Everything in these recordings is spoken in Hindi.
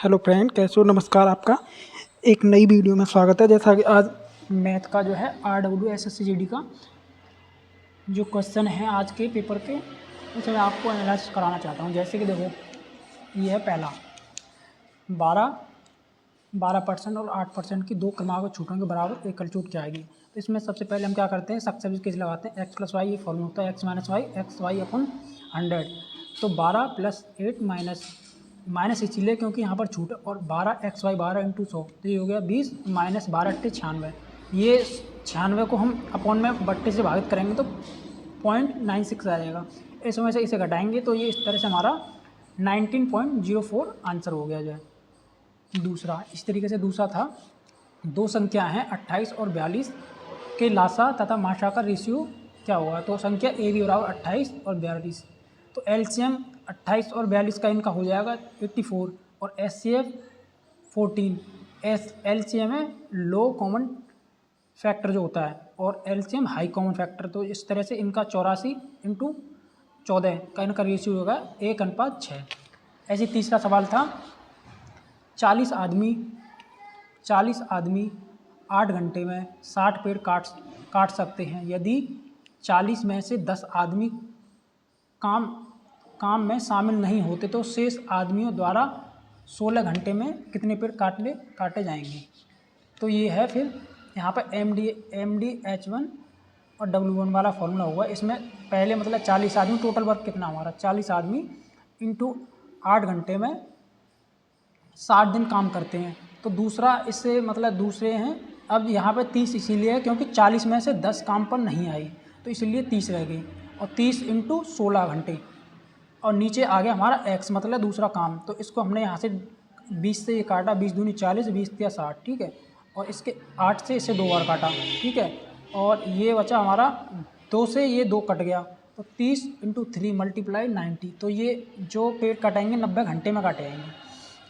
हेलो फ्रेंड, कैसे हो? नमस्कार। आपका एक नई वीडियो में स्वागत है। जैसा कि आज मैथ का जो है RWSSCGD का जो क्वेश्चन है आज के पेपर के, उसे मैं आपको एनालाइज कराना चाहता हूँ। जैसे कि देखो, ये है पहला 12% और 8% की दो क्रमांक छूटों के बराबर एकल छूट क्या आएगी। तो इसमें सबसे पहले हम क्या करते हैं, सक्सेसिव केस लगाते हैं। x + y ये फॉर्मूला होता है x - y अपन 100। तो 12 + 8 माइनस इसीलिए क्योंकि यहाँ पर छूट है, और 12xy 12 × 100 तो ये हो गया 20 - 12 × 96। ये 96 को हम अपॉन में 32 से भागित करेंगे तो 0.96 आ जाएगा। इसमें से इसे घटाएंगे तो ये इस तरह से हमारा 19.04 आंसर हो गया। जो है दूसरा, इस तरीके से दूसरा था, दो संख्या हैं 28 और 42 के लासा तथा माशा का रेशियो क्या होगा। तो संख्या ए बी बराबर 28 और 42, तो एलसीएम 28 और 42 का इनका हो जाएगा 84 और एचसीएफ 14। एलसीएम है लो कॉमन फैक्टर जो होता है, और एलसीएम हाई कॉमन फैक्टर। तो इस तरह से इनका 84 × 14 का इनका रेशियो होगा 1:6। ऐसे तीसरा सवाल था, 40 आदमी 8 घंटे में 60 पेड़ काट सकते हैं। यदि 40 में से 10 आदमी काम में शामिल नहीं होते तो शेष आदमियों द्वारा 16 घंटे में कितने पेड़ काटे जाएंगे। तो ये है फिर यहाँ पर MDH1 और W1 वाला फॉर्मूला होगा। इसमें पहले मतलब 40 आदमी, टोटल वर्क कितना हमारा 40 आदमी × 8 घंटे में 60 दिन काम करते हैं। तो दूसरा इससे मतलब दूसरे हैं। अब यहाँ पे 30 इसीलिए है क्योंकि 40 में से 10 काम पर नहीं आई, तो इसलिए 30 रह गई, और 30 × 16 घंटे, और नीचे आ गया हमारा x मतलब दूसरा काम। तो इसको हमने यहाँ से 20 से ये काटा, 20 दूनी 40, 20 या 60, ठीक है। और इसके 8 से इसे 2 बार काटा, ठीक है। और ये बचा हमारा 2 से ये 2 कट गया, तो 30 × 3 × 90। तो ये जो पेड़ कटाएंगे 90 घंटे में काटे जाएंगे।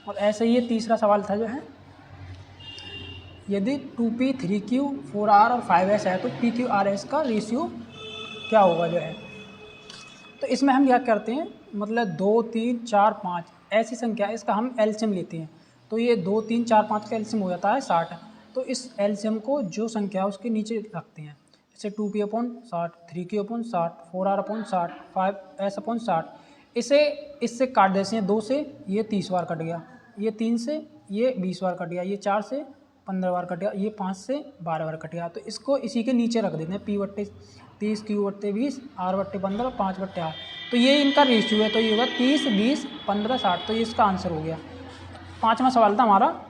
और ऐसे ही ये तीसरा सवाल था जो है, यदि 2p 3q 4r और 5s है तो pqrs का रेशियो क्या होगा। जो है तो इसमें हम क्या करते हैं, मतलब 2 3 4 5 ऐसी संख्या, इसका हम एलसीएम लेते हैं। तो ये 2 3 4 5 का एलसीएम हो जाता है 60। तो इस एलसीएम को जो संख्या है उसके नीचे रखते हैं, जैसे 2p/60, 3q/60, 4r/60, 5s/60। इससे काट देते हैं। 2 से ये 30 बार कट गया, ये 3 से ये 20 बार कट गया, ये 4 से 15 बार कट गया, ये 5 से 12 बार कट गया। तो इसको इसी के नीचे रख देते हैं, p/30, q/20, r/15, 5/8। तो ये इनका रेशियो है। तो ये होगा 30, 20, 15, 60। तो ये इसका आंसर हो गया। पाँचवा सवाल था हमारा,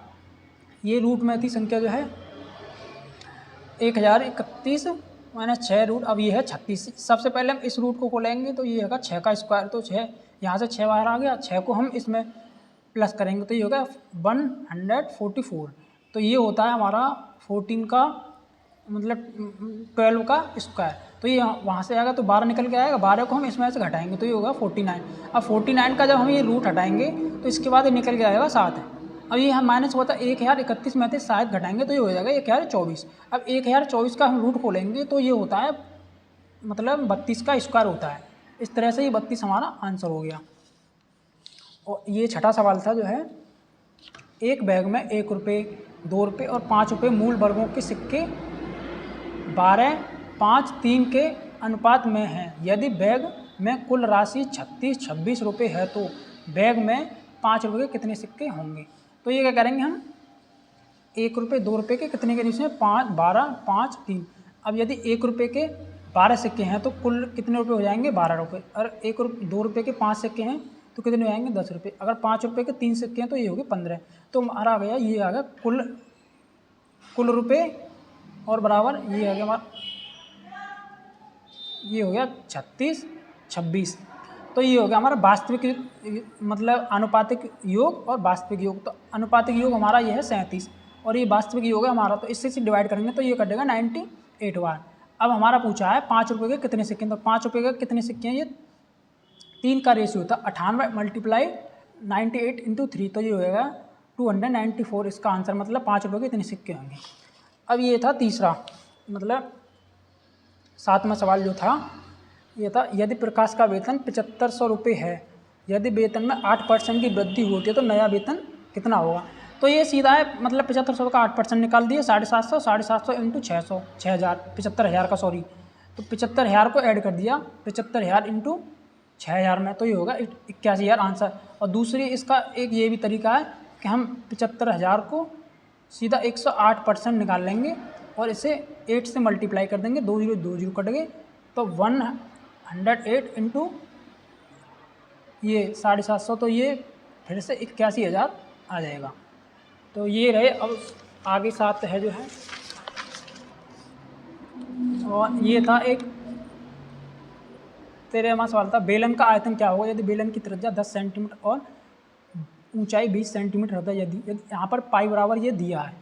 ये रूट में थी संख्या जो है 1031 - 6 रूट। अब ये है 36। सबसे पहले हम इस रूट को खोलेंगे तो ये होगा 6 का स्क्वायर। तो 6 यहाँ से 6 बाहर आ गया, 6 को हम इसमें प्लस करेंगे तो ये होगा 144। तो ये होता है हमारा 14 का मतलब 12 का स्क्वायर। तो ये वहाँ से आएगा तो 12 निकल के आएगा, 12 को हम इसमें से घटाएंगे तो ये होगा 49। अब 49 का जब हम ये रूट हटाएंगे तो इसके बाद ये निकल के आएगा 7। अब ये हम माइनस हुआ था 1031 में से 7 घटाएंगे तो ये हो जाएगा 1024। अब 1024 का हम रूट खोलेंगे तो ये होता है मतलब 32 का स्क्वायर होता है। इस तरह से ये 32 हमारा आंसर हो गया। और ये छठा सवाल था जो है, एक बैग में 1 रुपये, 2 रुपये और 5 रुपये मूल वर्गों के सिक्के 12, 5, 3 के अनुपात में हैं। यदि बैग में कुल राशि 26 रुपये है तो बैग में 5 रुपये के कितने सिक्के होंगे। तो ये क्या करेंगे हम, 1 रुपये, 2 रुपये के कितने के नीचे 5, 12, 5, 3। अब यदि 1 रुपये के 12 सिक्के हैं तो कुल कितने रुपये हो जाएंगे 12 रुपये। और 2 रुपये के 5 सिक्के हैं तो कितने हो जाएंगे 10 रुपये। अगर 5 रुपये के 3 सिक्के हैं तो ये हो गए 15। तो हमारा आ गया, ये आ गया कुल रुपये, और बराबर ये आ गया हमारा, ये हो गया 36, 26। तो ये हो गया हमारा वास्तविक मतलब अनुपातिक योग और वास्तविक योग। तो अनुपातिक योग हमारा ये है 37 और ये वास्तविक योग है हमारा। तो इससे डिवाइड करेंगे तो ये कटेगा 98 बार। अब हमारा पूछा है 5 रुपये के कितने सिक्के हैं। तो 5 रुपये के कितने सिक्के हैं, ये 3 का रेशियो होता है 98 × 98 × 3। तो ये होगा 294 इसका आंसर, मतलब 5 रुपये के इतने सिक्के होंगे। अब ये था तीसरा, मतलब 7वां सवाल जो था ये था, यदि प्रकाश का वेतन 7500 रुपये है, यदि वेतन में 8% की वृद्धि होती है तो नया वेतन कितना होगा। तो ये सीधा है मतलब 7500 का 8% निकाल दिए, 750, 750 इंटू 600, 6000, 75,000 का सॉरी, तो 75,000 को ऐड कर दिया 75,000 इंटू 6,000 में, तो ये होगा 81,000 आंसर। और दूसरी इसका एक ये भी तरीका है कि हम 75,000 को सीधा 108% निकाल लेंगे और इसे 8 से मल्टीप्लाई कर देंगे, 2 जीरो कट गए, तो 108 इंटू ये 750, तो ये फिर से 81,000 आ जाएगा। तो ये रहे। अब आगे साथ है जो है, और ये था एक 13वां सवाल था, बेलन का आयतन क्या होगा यदि बेलन की त्रिज्या 10 सेंटीमीटर और ऊंचाई 20 सेंटीमीटर होता है। यदि यहाँ पर पाई बराबर ये दिया है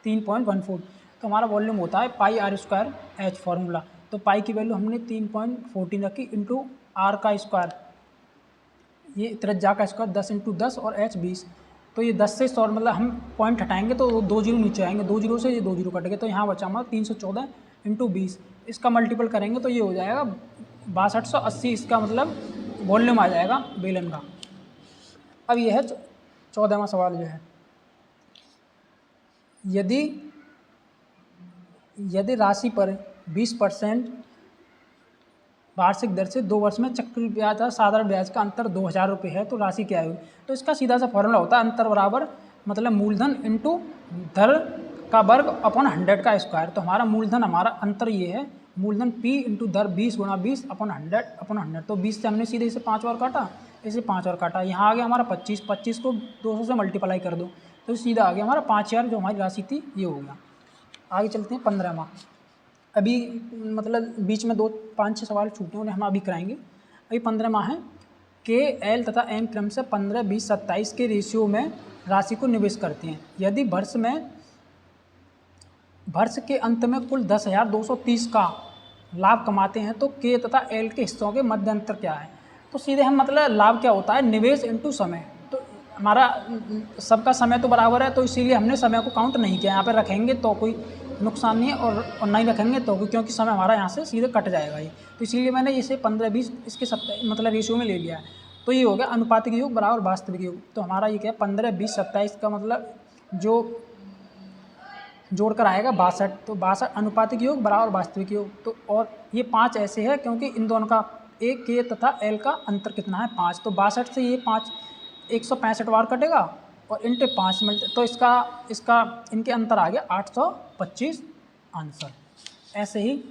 3.14, तो हमारा वॉल्यूम होता है पाई आर स्क्वायर एच फार्मूला। तो पाई की वैल्यू हमने 3.14 रखी इंटू आर का स्क्वायर, ये त्रिज्या का स्क्वायर 10 इंटू 10 और एच 20। तो ये 10 से 100 मतलब हम पॉइंट हटाएंगे तो 2 जीरो नीचे आएंगे, 2 जीरो से ये 2 जीरो कट गए, तो यहाँ बचा हमारा 314 इंटू 20। इसका मल्टीपल करेंगे तो ये हो जाएगा 6280, इसका मतलब वॉल्यूम आ जाएगा बेलन का। अब यह है 14वां सवाल जो है, यदि राशि पर 20% वार्षिक दर से 2 वर्ष में चक्रवृद्धि ब्याज और साधारण ब्याज का अंतर 2,000 रुपये है, तो राशि क्या है। तो इसका सीधा सा फॉर्मूला होता है अंतर बराबर मतलब मूलधन इंटू दर का वर्ग अपॉन 100 का स्क्वायर। तो हमारा मूलधन हमारा अंतर ये है, मूलधन P इंटू दर 20 गुणा 20 अपॉन 100। तो 20 से हमने सीधे इसे 5 और काटा, इसे 5 और काटा, यहाँ आ गया हमारा 25, 25 को 200 से मल्टीप्लाई कर दो तो सीधा आ गया हमारा 5,000 जो हमारी राशि थी ये हो गया। आगे चलते हैं 15वां। अभी मतलब बीच में 5-6 सवाल छूटे उन्हें हम अभी कराएंगे। अभी 15वां है, के एल तथा एम क्रम से 15, 20, 27 के रेशियो में राशि को निवेश करते हैं। यदि वर्ष के अंत में कुल 10,230 का लाभ कमाते हैं तो के तथा एल के हिस्सों के मध्य अंतर क्या है। तो सीधे हम मतलब लाभ क्या होता है, निवेश इंटू समय। तो हमारा सबका समय तो बराबर है, तो इसीलिए हमने समय को काउंट नहीं किया। यहाँ पर रखेंगे तो कोई नुकसान नहीं है और नहीं रखेंगे तो क्योंकि समय हमारा यहाँ से सीधे कट जाएगा ये, तो इसीलिए मैंने इसे 15, 20 इसके 27 मतलब रेशियो में ले लिया है। तो ये हो गया अनुपातिक योग बराबर वास्तविक योग। तो हमारा ये क्या है 15, 20, 27 का मतलब जो जोड़कर आएगा 62। तो 62 अनुपातिक योग बराबर वास्तविक योग। तो और ये 5 ऐसे है क्योंकि इन दोनों का एक के तथा एल का अंतर कितना है 5। तो 62 से ये 5 165 बार कटेगा और इंटे 5 मिनट, तो इसका इनके अंतर आ गया 825 आंसर। ऐसे ही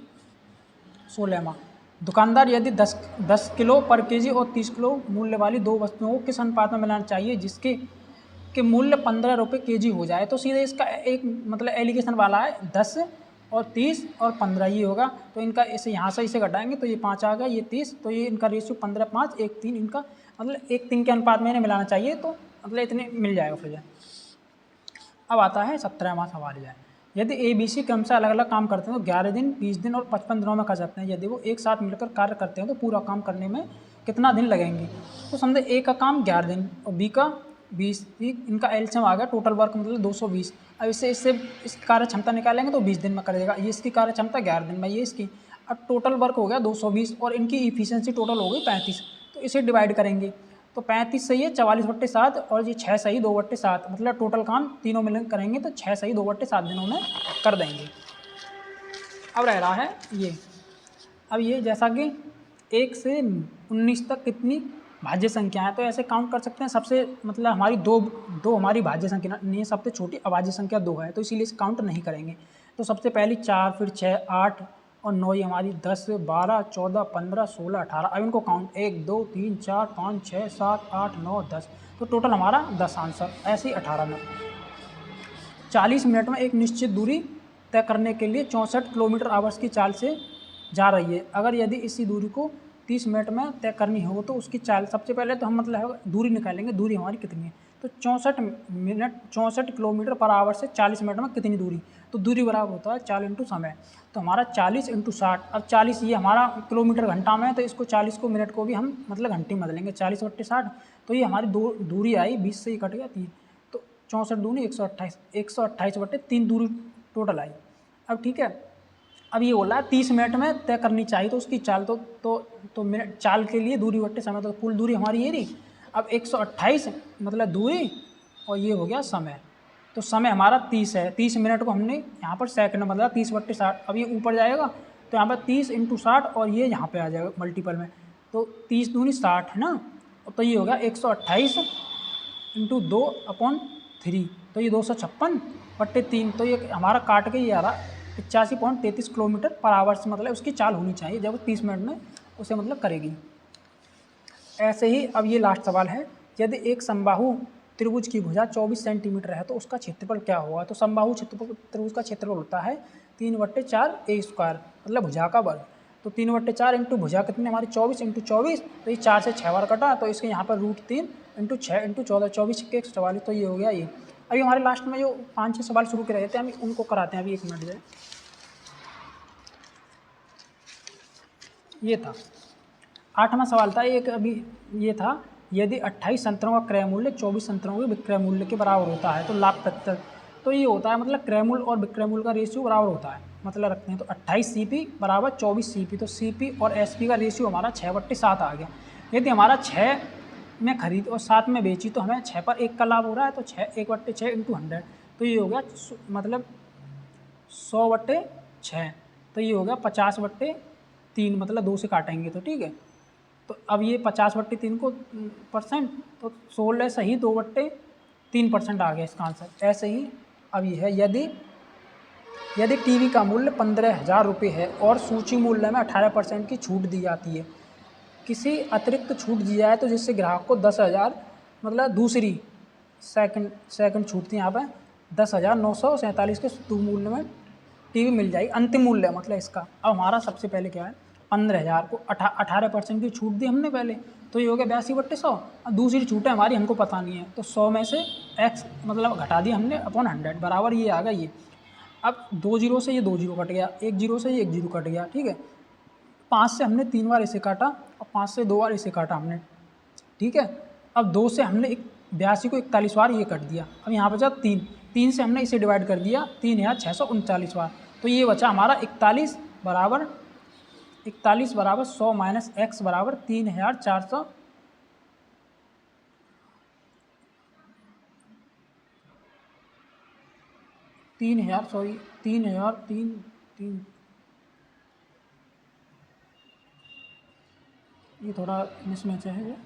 16वां, दुकानदार यदि 10 किलो पर केजी और 30 किलो मूल्य वाली 2 वस्तुओं को किस अनुपात में मिलाना चाहिए जिसके मूल्य 15 रुपये केजी हो जाए। तो सीधे इसका एक मतलब एलिगेशन वाला है 10 और 30 और 15 ये होगा। तो इनका इसे यहाँ से इसे घटाएंगे तो ये 5 आ गया, ये 30, तो ये इनका रेशियो 15, 5, 1, 3, इनका मतलब 1, 3 के अनुपात में इन्हें मिलाना चाहिए, तो मतलब इतने मिल जाएगा फिर। अब आता है 17वां सवाल है, यदि ABC क्रम से अलग अलग काम करते हैं तो 11 दिन, 20 दिन और 55 दिनों में कर सकते हैं। यदि वो एक साथ मिलकर कार्य करते हैं तो पूरा काम करने में कितना दिन लगेंगे। तो समझे A का काम 11 दिन और B का 20, इनका एलसीएम आ गया, टोटल वर्क मतलब 220। अब इससे इसकी कार्य क्षमता निकालेंगे तो 20 दिन में कर देगा, ये इसकी कार्य क्षमता 11 दिन में, ये इसकी। अब टोटल वर्क हो गया 220 और इनकी इफिशियंसी टोटल हो गई 35। तो इसे डिवाइड करेंगे तो 35 सही है 44/7 और ये 6 सही 2/7, मतलब टोटल काम तीनों मिलकर करेंगे तो 6 सही 2/7 दिनों में कर देंगे। अब रह रहा है ये, अब ये जैसा कि 1 से 19 तक कितनी भाज्य संख्या है, तो ऐसे काउंट कर सकते हैं। सबसे मतलब हमारी दो हमारी भाज्य संख्या नहीं है, सबसे छोटी अभाज्य संख्या 2 है, तो इसीलिए इसे काउंट नहीं करेंगे। तो सबसे पहली 4, फिर 6, 8 और 9, ये हमारी 10, 12, 14, 15, 16, 18। अब इनको काउंट 1, 2, 3, 4, 5, 6, 7, 8, 9, 10, तो टोटल हमारा 10 आंसर। ऐसे ही 18 में 40 मिनट में एक निश्चित दूरी तय करने के लिए 64 किलोमीटर आवर्स की चाल से जा रही है। अगर यदि इसी दूरी को 30 मिनट में तय करनी हो तो उसकी चाल, सबसे पहले तो हम मतलब दूरी निकालेंगे, दूरी हमारी कितनी है। तो 64 किलोमीटर पर आवर से 40 मिनट में कितनी दूरी, तो दूरी बराबर होता है 4 इंटू समय। तो हमारा 40 इंटू 60, अब 40 ये हमारा किलोमीटर घंटा में है, तो इसको 40 को मिनट को भी हम मतलब घंटे में बदलेंगे, 40/60। तो ये हमारी दूरी आई, 20 से ही कट गया 3, तो 64 दूनी 128, 128/3 दूरी टोटल आई। अब ठीक है, अब ये बोला 30 मिनट में तय करनी चाहिए, तो उसकी चाल तो मिनट चाल के लिए दूरी बट्टे समय, तो कुल दूरी हमारी ये रही। अब 128 मतलब दूरी और ये हो गया समय। तो समय हमारा 30 है, 30 मिनट को हमने यहाँ पर सेकंड में बदला, 30/60। अब ये ऊपर जाएगा तो यहाँ पर 30 × 60 और ये यहाँ पे आ जाएगा मल्टीपल में, तो 30 दूनी 60 है ना। तो ये हो गया 128 × 2/3, तो ये 256/3। तो ये हमारा काट के ये आ रहा 85.33 किलोमीटर पर आवर से, मतलब उसकी चाल होनी चाहिए जब 30 मिनट में उसे मतलब करेगी। ऐसे ही अब ये लास्ट सवाल है, यदि एक समबाहु त्रिभुज की भुजा 24 सेंटीमीटर है तो उसका क्षेत्रफल क्या होगा। तो समबाहु त्रिभुज का क्षेत्रफल होता है 3/4a², मतलब भुजा का वर्ग। तो 3/4 इंटू भुजा कितने हमारी 24 × 24, तो ये 4 से 6 बार कटा, तो इसके यहाँ पर √3 × 6 × 14, 24 के 144, तो ये हो गया ये। अभी हमारे लास्ट में जो 5-6 सवाल शुरू के रहे थे हम उनको कराते हैं अभी, 1 मिनट जाए। ये था 8वां सवाल था एक, अभी ये था, यदि 28 संतरों का क्रय मूल्य 24 संतरों के विक्रय मूल्य के बराबर होता है तो लाभ प्रतिशत। तो ये होता है मतलब क्रय मूल्य और विक्रय मूल्य का रेशियो बराबर होता है, मतलब रखते हैं तो 28 CP बराबर 24 CP, तो CP और SP का रेशियो हमारा 6/7 आ गया। यदि हमारा 6 में खरीद और 7 में बेची तो हमें 6 पर 1 का लाभ हो रहा है, तो 1/6 × 100, तो ये हो गया मतलब 100/6, तो ये हो गया 50/3, मतलब 2 से काटेंगे तो ठीक है। तो अब ये 50/3 को परसेंट, तो 16 सही 2/3% आ गया इसका आंसर। ऐसे ही अब ये है, यदि टीवी का मूल्य 15,000 रुपये है और सूची मूल्य में 18% की छूट दी जाती है, किसी अतिरिक्त छूट दी जाए तो जिससे ग्राहक को 10,000 मतलब दूसरी सेकंड छूट थी, यहाँ पर 10,947 के मूल्य में टीवी मिल जाएगी। अंतिम मूल्य मतलब इसका। अब हमारा सबसे पहले क्या है, 15,000 को 18% की छूट दी हमने पहले, तो ये हो गया 82/100। अब दूसरी छूट है हमारी, हमको पता नहीं है, तो 100 में से x मतलब घटा दी हमने अपॉन 100 बराबर ये आ गया ये। अब 2 जीरो से ये 2 जीरो कट गया, 1 जीरो से ये 1 जीरो कट गया, ठीक है। 5 से हमने 3 बार इसे काटा और 5 से 2 बार इसे काटा हमने, ठीक है। अब 2 से हमने 82 को 41 बार ये कट दिया। अब यहाँ बचा 3 से हमने इसे डिवाइड कर दिया 3,639 बार, तो ये बचा हमारा 41 बराबर 100 माइनस x बराबर 3,400 ये थोड़ा मिसमैच है।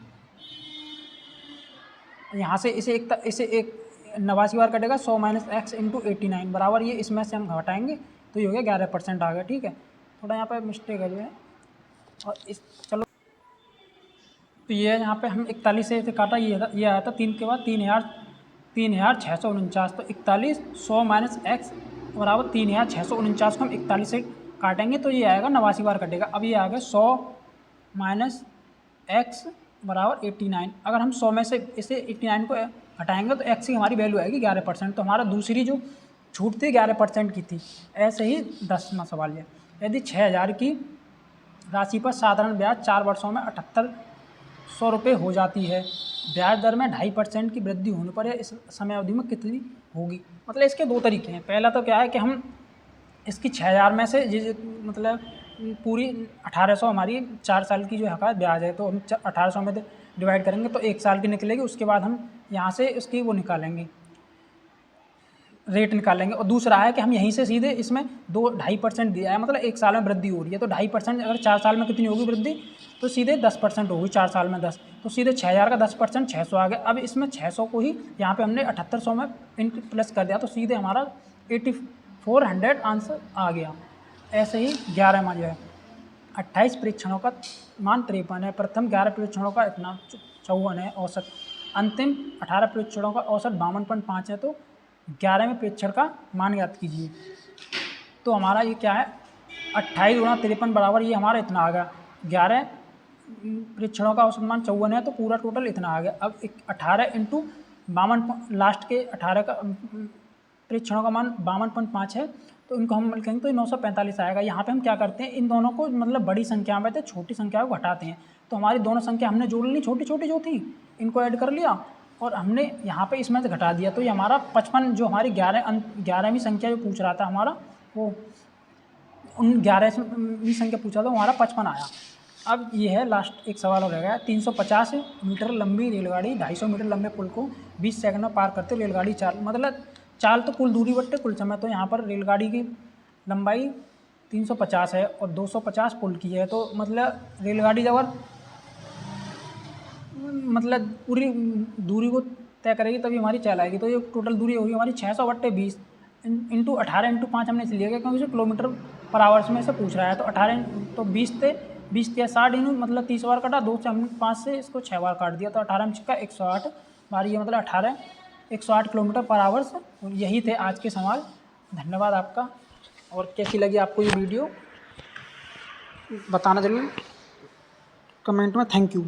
यहाँ से इसे एक 89 बार कटेगा, 100 माइनस x इंटू 89 बराबर ये, इसमें से हम घटाएंगे तो ये हो गया 11% आ गया, ठीक है। थोड़ा यहाँ पर मिस्टेक है जो है, और इस चलो तो ये यहाँ पे हम 41 से काटा, ये आया था 3 के बाद 3,649, तो 41 100 माइनस x बराबर 3,649 को हम 41 से काटेंगे तो ये आएगा 89 बार कटेगा। अब ये आ गया 100 माइनस x बराबर 89। अगर हम 100 में से इसे 89 को हटाएंगे तो x की हमारी वैल्यू आएगी 11%, तो हमारा दूसरी जो छूट थी 11% की थी। ऐसे ही 10वां सवाल है, यदि 6,000 की राशि पर साधारण ब्याज 4 वर्षों में 7,800 रुपये हो जाती है, ब्याज दर में 2.5% की वृद्धि होने पर यह इस समय अवधि में कितनी होगी। मतलब इसके 2 तरीके हैं। पहला तो क्या है कि हम इसकी 6,000 में से मतलब पूरी 1,800 हमारी 4 साल की जो है ब्याज है, तो हम 1,800 में डिवाइड करेंगे तो 1 साल की निकलेगी। उसके बाद हम यहाँ से उसकी वो निकालेंगे, रेट निकालेंगे। और दूसरा है कि हम यहीं से सीधे इसमें 2.5% दिया है, मतलब 1 साल में वृद्धि हो रही है, तो 2.5% अगर 4 साल में कितनी होगी वृद्धि, तो सीधे 10% होगी 4 साल में 10, तो सीधे 6,000 का 10% 600 आ गया। अब इसमें 600 को ही यहाँ पे हमने 7,800 में प्लस कर दिया, तो सीधे हमारा 8,400 आंसर आ गया। ऐसे ही 11वां जो है, 28 परीक्षणों का मान 53 है, प्रथम 11 परीक्षणों का इतना 54 है औसत, अंतिम 18 परीक्षणों का औसत 52.5 है, तो 11वें परीक्षण का मान ज्ञात कीजिए। तो हमारा ये क्या है, 28 गुणा 53 बराबर ये हमारा इतना आ गया। 11 परीक्षणों का औसत मान 54 है, तो पूरा टोटल इतना आ गया। अब 18 इंटू 52, लास्ट के 18 का परीक्षणों का मान 52.5 है, तो इनको हम लिखेंगे तो 945 आएगा। यहाँ पे हम क्या करते हैं, इन दोनों को मतलब बड़ी संख्या में थे छोटी संख्या को घटाते हैं, तो हमारी दोनों संख्या हमने जोड़ ली, छोटी छोटी जो थी इनको ऐड कर लिया और हमने यहाँ पे इसमें से घटा दिया, तो ये हमारा 55 जो हमारी 11वीं संख्या जो पूछ रहा था हमारा, वो उन 11वीं संख्या पूछा था हमारा 55 आया। अब ये है लास्ट एक सवाल और रह गया। 350 मीटर लंबी रेलगाड़ी 250 मीटर लंबे पुल को 20 सेकंड में पार करते रेलगाड़ी चाल, मतलब चाल तो कुल दूरी बट्टे कुल समय, तो यहाँ पर रेलगाड़ी की लंबाई 350 है और 250 पुल की है, तो मतलब रेलगाड़ी जब मतलब पूरी दूरी को तय करेगी तभी हमारी चाल आएगी। तो ये टोटल दूरी होगी हमारी 600/20 इंटू 18/5 हमने इसलिए किया क्योंकि किलोमीटर पर आवर्स में से पूछ रहा है। तो 18 तो 20 या 60 इनू मतलब 30 बार काटा, 2 से हमने 5 से इसको 6 बार काट दिया, तो 18 में का 108 बार, ये मतलब 108 किलोमीटर पर आवर्स। यही थे आज के सवाल। धन्यवाद आपका। और कैसी लगी आपको ये वीडियो बताना जरूर कमेंट में। Thank you.